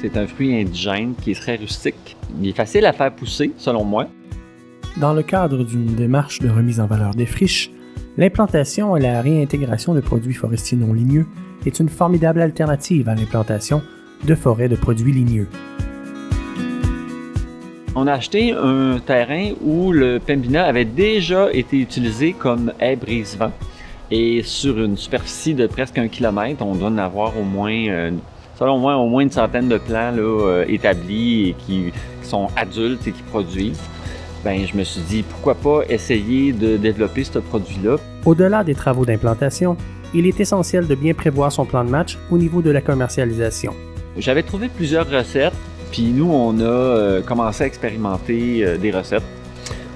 C'est un fruit indigène qui est très rustique. Il est facile à faire pousser, selon moi. Dans le cadre d'une démarche de remise en valeur des friches, l'implantation et la réintégration de produits forestiers non ligneux est une formidable alternative à l'implantation de forêts de produits ligneux. On a acheté un terrain où le Pembina avait déjà été utilisé comme haie brise-vent. Et sur une superficie de presque 1 kilomètre, on doit en avoir au moins, selon moi, au moins une centaine de plants là, établis et qui sont adultes et qui produisent. Ben, je me suis dit, pourquoi pas essayer de développer ce produit-là. Au-delà des travaux d'implantation, il est essentiel de bien prévoir son plan de match au niveau de la commercialisation. J'avais trouvé plusieurs recettes, puis nous, on a commencé à expérimenter des recettes.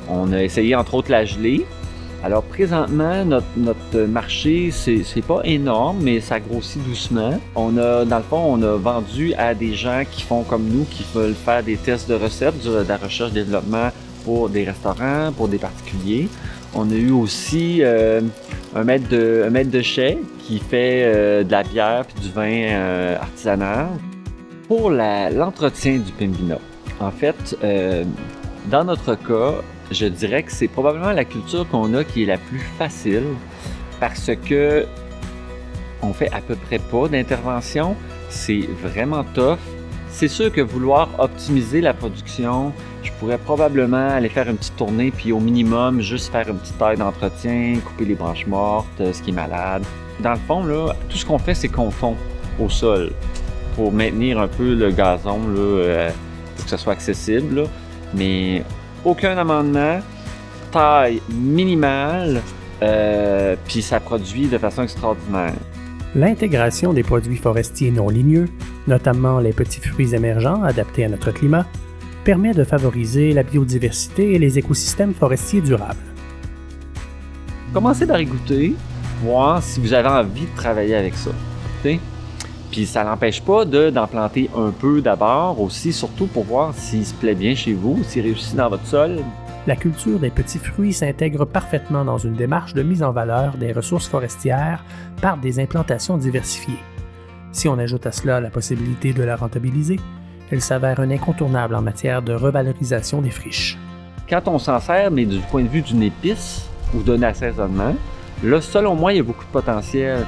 On a essayé entre autres la gelée. Alors présentement, notre marché, c'est pas énorme, mais ça grossit doucement. Dans le fond, on a vendu à des gens qui font comme nous, qui veulent faire des tests de recettes, de la recherche-développement pour des restaurants, pour des particuliers. On a eu aussi un maître de chai qui fait de la bière puis du vin artisanal. Pour l'entretien du Pembina, en fait, dans notre cas, je dirais que c'est probablement la culture qu'on a qui est la plus facile parce que on fait à peu près pas d'intervention. C'est vraiment tough. C'est sûr que vouloir optimiser la production, je pourrais probablement aller faire une petite tournée puis au minimum juste faire une petite taille d'entretien, couper les branches mortes, ce qui est malade. Dans le fond, là, tout ce qu'on fait, c'est qu'on fond au sol pour maintenir un peu le gazon là, pour que ça soit accessible. Là. Mais aucun amendement, taille minimale, puis ça produit de façon extraordinaire. L'intégration des produits forestiers non ligneux, notamment les petits fruits émergents adaptés à notre climat, permet de favoriser la biodiversité et les écosystèmes forestiers durables. Commencez par y goûter, voir si vous avez envie de travailler avec ça. T'sais? Puis ça n'empêche pas d'en planter un peu d'abord aussi, surtout pour voir s'il se plaît bien chez vous, s'il réussit dans votre sol. La culture des petits fruits s'intègre parfaitement dans une démarche de mise en valeur des ressources forestières par des implantations diversifiées. Si on ajoute à cela la possibilité de la rentabiliser, elle s'avère un incontournable en matière de revalorisation des friches. Quand on s'en sert, mais du point de vue d'une épice ou d'un assaisonnement, là, selon moi, il y a beaucoup de potentiel.